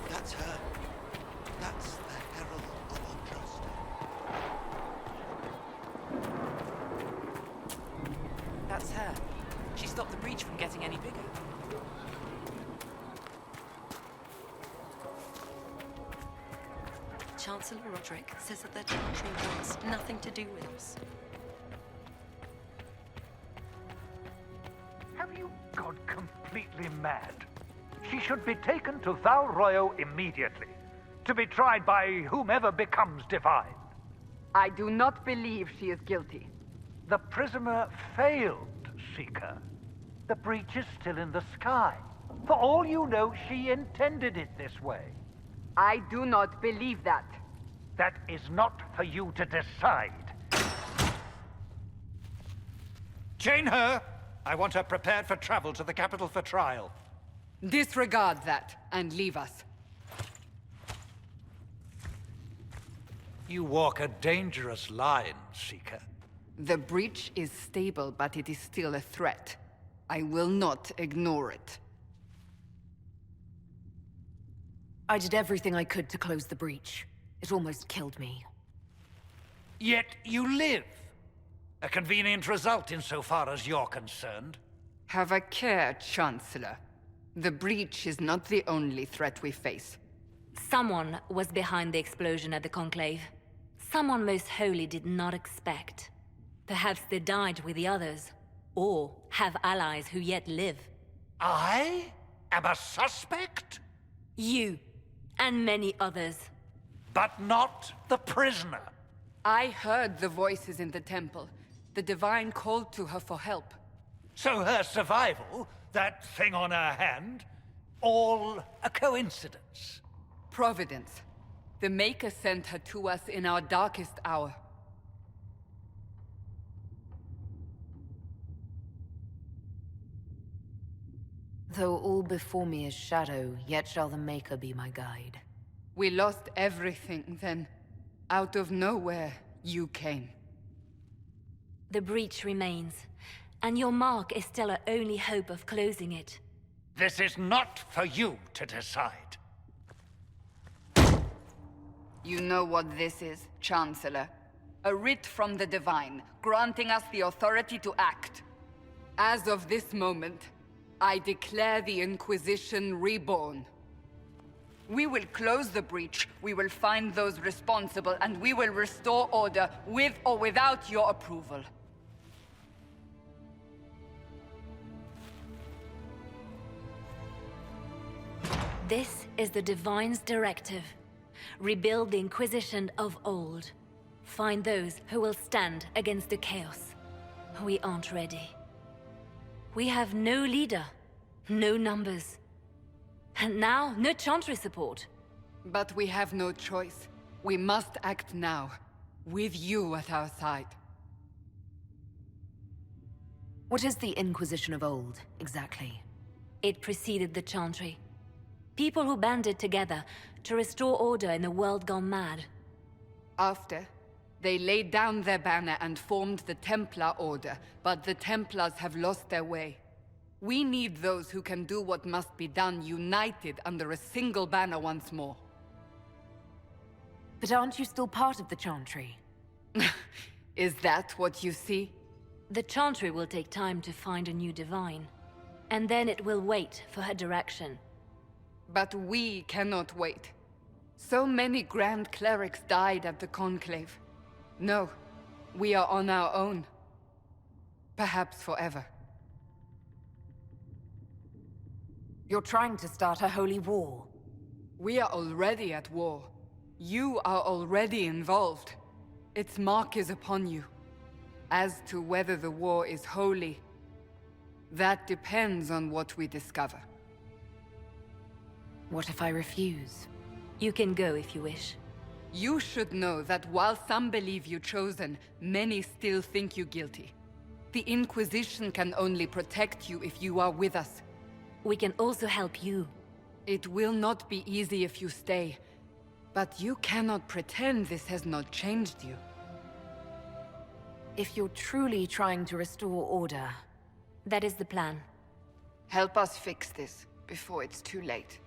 That's her. That's the Herald of Untrust. That's her. She stopped the breach from getting any bigger. Chancellor Roderick says that the Chantry wants nothing to do with us. Have you gone completely mad? She should be taken to Val Royo immediately, to be tried by whomever becomes divine. I do not believe she is guilty. The prisoner failed, Seeker. The breach is still in the sky. For all you know, she intended it this way. I do not believe that. That is not for you to decide. Chain her! I want her prepared for travel to the capital for trial. Disregard that and leave us. You walk a dangerous line, Seeker. The breach is stable, but it is still a threat. I will not ignore it. I did everything I could to close the breach. It almost killed me. Yet you live. A convenient result insofar as you're concerned. Have a care, Chancellor. The breach is not the only threat we face. Someone was behind the explosion at the Conclave. Someone most holy did not expect. Perhaps they died with the others, or have allies who yet live. I am a suspect? You, and many others. But not the prisoner. I heard the voices in the temple. The Divine called to her for help. So her survival, that thing on her hand, all a coincidence. Providence. The Maker sent her to us in our darkest hour. Though all before me is shadow, yet shall the Maker be my guide. We lost everything then. Out of nowhere, you came. The breach remains, and your mark is still our only hope of closing it. This is not for you to decide. You know what this is, Chancellor. A writ from the Divine, granting us the authority to act. As of this moment, I declare the Inquisition reborn. We will close the breach, we will find those responsible, and we will restore order with or without your approval. This is the Divine's directive. Rebuild the Inquisition of old. Find those who will stand against the chaos. We aren't ready. We have no leader, no numbers. And now, no Chantry support. But we have no choice. We must act now, with you at our side. What is the Inquisition of old, exactly? It preceded the Chantry. People who banded together to restore order in a world gone mad. After, they laid down their banner and formed the Templar Order, but the Templars have lost their way. We need those who can do what must be done, united under a single banner once more. But aren't you still part of the Chantry? Is that what you see? The Chantry will take time to find a new Divine. And then it will wait for her direction. But we cannot wait. So many Grand Clerics died at the Conclave. No, we are on our own. Perhaps forever. You're trying to start a holy war. We are already at war. You are already involved. Its mark is upon you. As to whether the war is holy, that depends on what we discover. What if I refuse? You can go if you wish. You should know that while some believe you chosen, many still think you guilty. The Inquisition can only protect you if you are with us. We can also help you. It will not be easy if you stay, but you cannot pretend this has not changed you. If you're truly trying to restore order, That is the plan. Help us fix this before it's too late.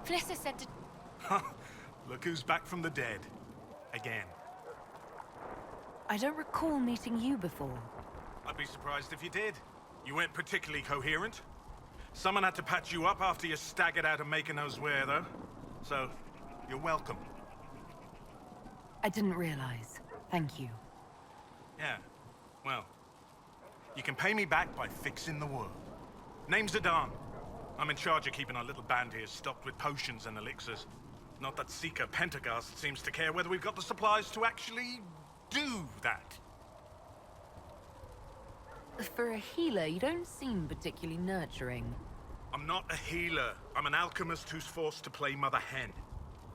Flissa said to... Look who's back from the dead. Again. I don't recall meeting you before. I'd be surprised if you did. You weren't particularly coherent. Someone had to patch you up after you staggered out of making those wear, though. So, you're welcome. I didn't realize. Thank you. Yeah, well, you can pay me back by fixing the world. Name's Zidane. I'm in charge of keeping our little band here stocked with potions and elixirs. Not that Seeker Pentagast seems to care whether we've got the supplies to actually do that. For a healer, you don't seem particularly nurturing. I'm not a healer. I'm an alchemist who's forced to play Mother Hen.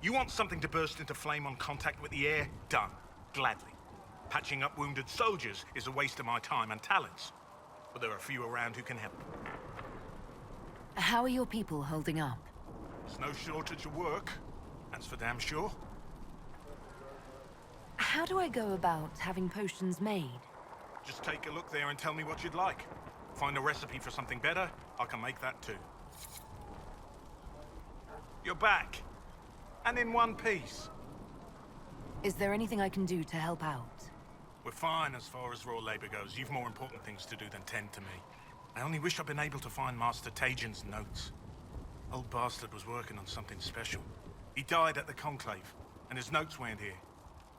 You want something to burst into flame on contact with the air? Done. Gladly. Patching up wounded soldiers is a waste of my time and talents. But there are a few around who can help. How are your people holding up? There's no shortage of work. That's for damn sure. How do I go about having potions made? Just take a look there and tell me what you'd like. Find a recipe for something better, I can make that too. You're back. And in one piece. Is there anything I can do to help out? We're fine as far as raw labor goes. You've more important things to do than tend to me. I only wish I'd been able to find Master Tajin's notes. Old bastard was working on something special. He died at the Conclave, and his notes weren't here.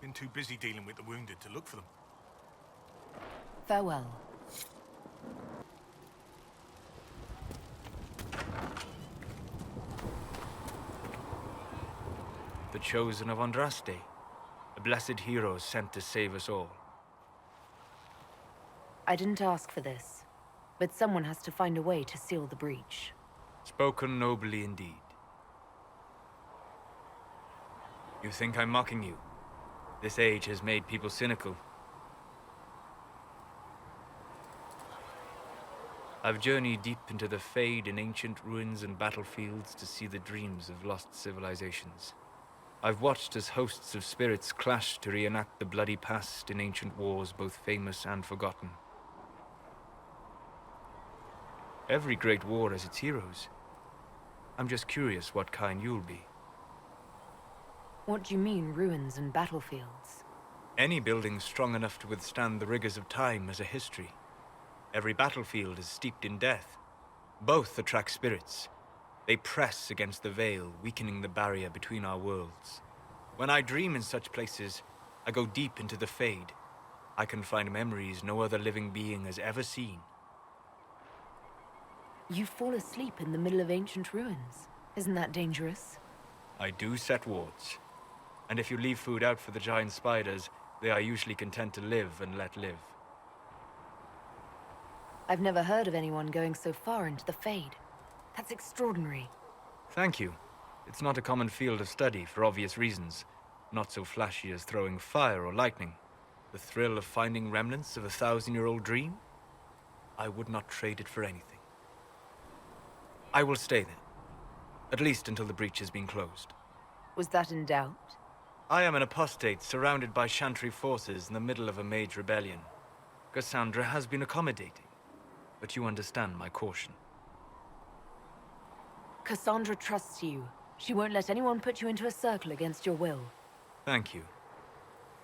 Been too busy dealing with the wounded to look for them. Farewell. The chosen of Andraste, a blessed hero sent to save us all. I didn't ask for this, but someone has to find a way to seal the breach. Spoken nobly indeed. You think I'm mocking you? This age has made people cynical. I've journeyed deep into the Fade in ancient ruins and battlefields to see the dreams of lost civilizations. I've watched as hosts of spirits clash to reenact the bloody past in ancient wars, both famous and forgotten. Every great war has its heroes. I'm just curious what kind you'll be. What do you mean, ruins and battlefields? Any building strong enough to withstand the rigors of time has a history. Every battlefield is steeped in death. Both attract spirits. They press against the veil, weakening the barrier between our worlds. When I dream in such places, I go deep into the Fade. I can find memories no other living being has ever seen. You fall asleep in the middle of ancient ruins. Isn't that dangerous? I do set wards. And if you leave food out for the giant spiders, they are usually content to live and let live. I've never heard of anyone going so far into the Fade. That's extraordinary. Thank you. It's not a common field of study for obvious reasons. Not so flashy as throwing fire or lightning. The thrill of finding remnants of a 1,000-year-old dream? I would not trade it for anything. I will stay there. At least until the breach has been closed. Was that in doubt? I am an apostate surrounded by Chantry forces in the middle of a mage rebellion. Cassandra has been accommodating, but you understand my caution. Cassandra trusts you. She won't let anyone put you into a circle against your will. Thank you.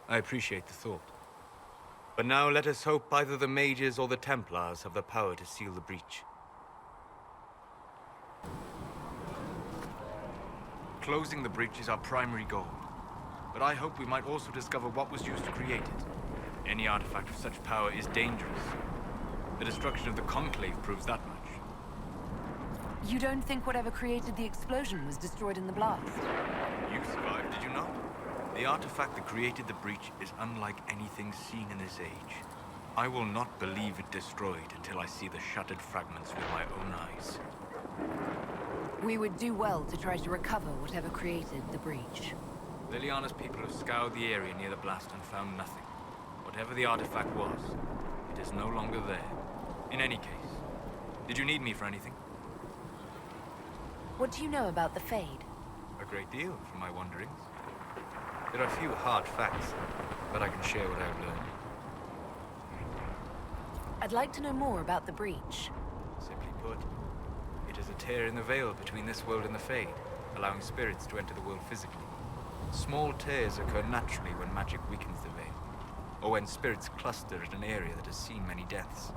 I appreciate the thought. But now let us hope either the mages or the Templars have the power to seal the breach. Closing the breach is our primary goal. But I hope we might also discover what was used to create it. Any artifact of such power is dangerous. The destruction of the Conclave proves that much. You don't think whatever created the explosion was destroyed in the blast? You survived, did you not? The artifact that created the breach is unlike anything seen in this age. I will not believe it destroyed until I see the shattered fragments with my own eyes. We would do well to try to recover whatever created the breach. Liliana's people have scoured the area near the blast and found nothing. Whatever the artifact was, it is no longer there. In any case, did you need me for anything? What do you know about the Fade? A great deal from my wanderings. There are few hard facts, but I can share what I have learned. I'd like to know more about the breach. Simply put, it is a tear in the veil between this world and the Fade, allowing spirits to enter the world physically. Small tears occur naturally when magic weakens the veil, or when spirits cluster at an area that has seen many deaths.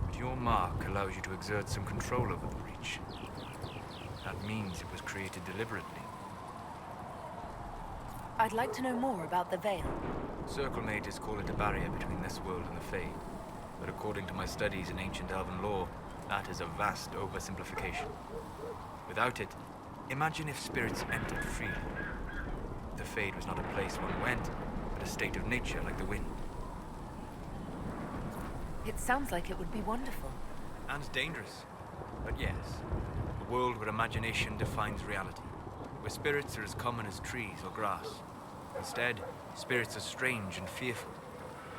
But your mark allows you to exert some control over the breach. That means it was created deliberately. I'd like to know more about the veil. Circle mages call it a barrier between this world and the Fade. But according to my studies in ancient elven lore, that is a vast oversimplification. Without it, imagine if spirits entered freely. The Fade was not a place one went, but a state of nature like the wind. It sounds like it would be wonderful. And dangerous. But yes, a world where imagination defines reality. Where spirits are as common as trees or grass. Instead, spirits are strange and fearful.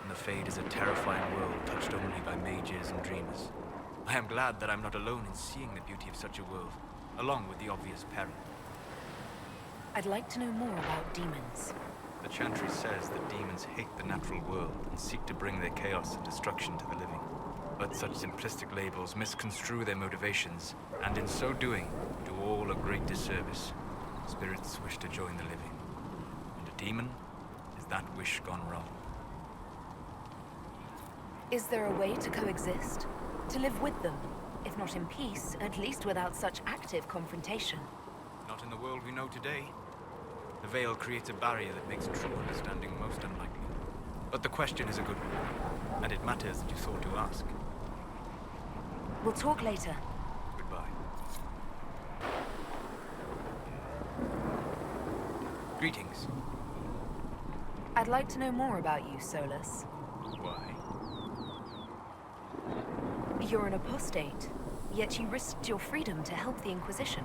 And the Fade is a terrifying world touched only by mages and dreamers. I am glad that I'm not alone in seeing the beauty of such a world, along with the obvious peril. I'd like to know more about demons. The Chantry says that demons hate the natural world and seek to bring their chaos and destruction to the living. But such simplistic labels misconstrue their motivations, and in so doing, do all a great disservice. Spirits wish to join the living, and a demon is that wish gone wrong. Is there a way to coexist? To live with them? If not in peace, at least without such active confrontation. Not in the world we know today. The veil creates a barrier that makes true understanding most unlikely. But the question is a good one, and it matters that you thought to ask. We'll talk later. Goodbye. Greetings. I'd like to know more about you, Solus. Why? You're an apostate, yet you risked your freedom to help the Inquisition.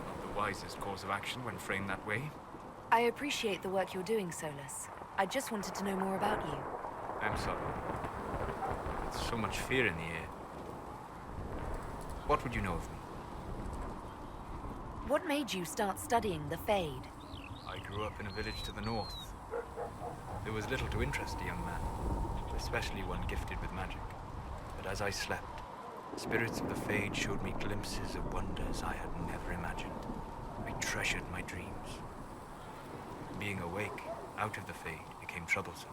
Not the wisest course of action when framed that way. I appreciate the work you're doing, Solus. I just wanted to know more about you. I'm sorry. There's so much fear in the air. What would you know of me? What made you start studying the Fade? I grew up in a village to the north. There was little to interest a young man, especially one gifted with magic. But as I slept, spirits of the Fade showed me glimpses of wonders I had never imagined. I treasured my dreams. Being awake, out of the Fade, became troublesome.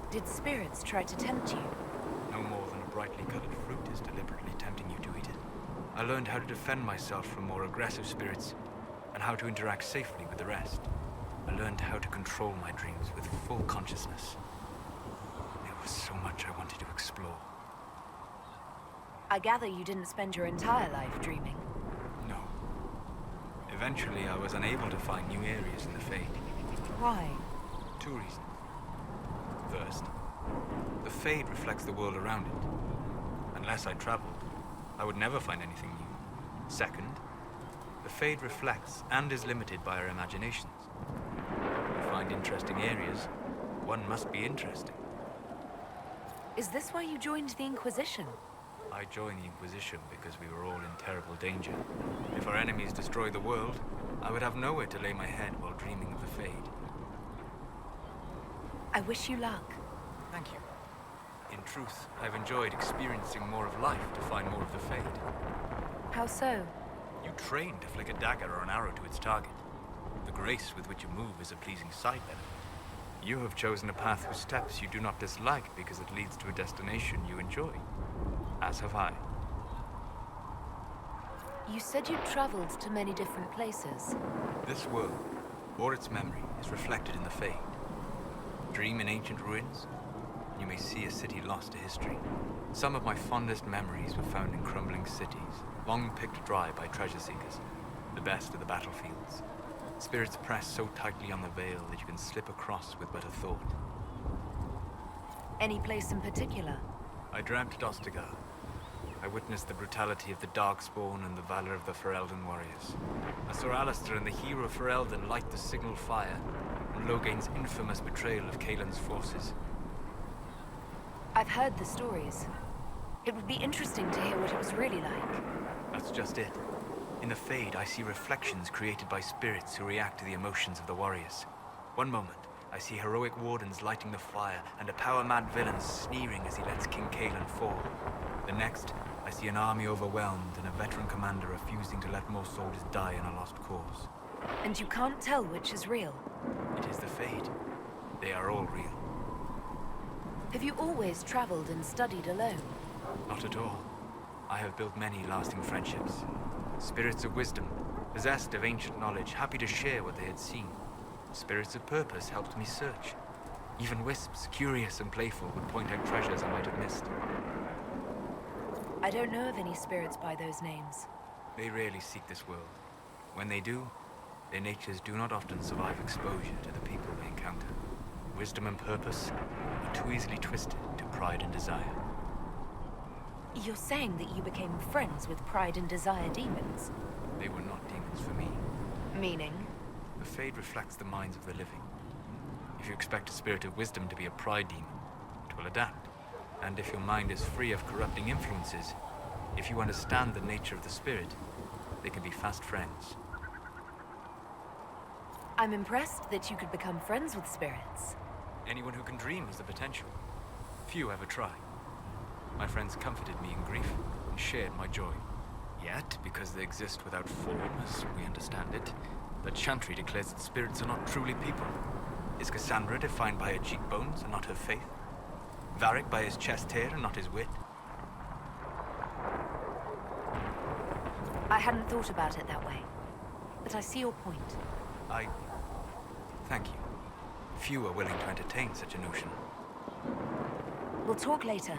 Did spirits try to tempt you? No more than a brightly colored fruit is deliberately tempting you to eat it. I learned how to defend myself from more aggressive spirits, and how to interact safely with the rest. I learned how to control my dreams with full consciousness. There was so much I wanted to explore. I gather you didn't spend your entire life dreaming. No. Eventually, I was unable to find new areas in the Fade. Why? 2 reasons. First, the Fade reflects the world around it. Unless I traveled, I would never find anything new. Second, the Fade reflects and is limited by our imaginations. To find interesting areas, one must be interesting. Is this why you joined the Inquisition? I joined the Inquisition because we were all in terrible danger. If our enemies destroyed the world, I would have nowhere to lay my head while dreaming of the Fade. I wish you luck. Thank you. In truth, I've enjoyed experiencing more of life to find more of the Fade. How so? You train to flick a dagger or an arrow to its target. The grace with which you move is a pleasing sight, then. You have chosen a path whose steps you do not dislike because it leads to a destination you enjoy. As have I. You said you traveled to many different places. This world, or its memory, is reflected in the Fade. Dream in ancient ruins, and you may see a city lost to history. Some of my fondest memories were found in crumbling cities, long picked dry by treasure seekers, the best of the battlefields. Spirits press so tightly on the veil that you can slip across with but a thought. Any place in particular? I dreamt Dostigar. I witnessed the brutality of the Darkspawn and the valor of the Ferelden warriors. I saw Alistair and the hero of Ferelden light the signal fire, and Logain's infamous betrayal of Kaelin's forces. I've heard the stories. It would be interesting to hear what it was really like. That's just it. In the Fade, I see reflections created by spirits who react to the emotions of the warriors. One moment, I see heroic wardens lighting the fire, and a power-mad villain sneering as he lets King Kaelin fall. The next, I see an army overwhelmed and a veteran commander refusing to let more soldiers die in a lost cause. And you can't tell which is real. It is the Fade. They are all real. Have you always traveled and studied alone? Not at all. I have built many lasting friendships. Spirits of wisdom, possessed of ancient knowledge, happy to share what they had seen. Spirits of purpose helped me search. Even wisps, curious and playful, would point out treasures I might have missed. I don't know of any spirits by those names. They rarely seek this world. When they do, their natures do not often survive exposure to the people they encounter. Wisdom and purpose are too easily twisted to pride and desire. You're saying that you became friends with Pride and Desire demons? They were not demons for me. Meaning? The Fade reflects the minds of the living. If you expect a spirit of wisdom to be a pride demon, it will adapt. And if your mind is free of corrupting influences, if you understand the nature of the spirit, they can be fast friends. I'm impressed that you could become friends with spirits. Anyone who can dream has the potential. Few ever try. My friends comforted me in grief and shared my joy. Yet, because they exist without form, as we understand it, the Chantry declares that spirits are not truly people. Is Cassandra defined by her cheekbones and not her faith? Varric by his chest hair and not his wit? I hadn't thought about it that way, but I see your point. Thank you. Few are willing to entertain such a notion. We'll talk later.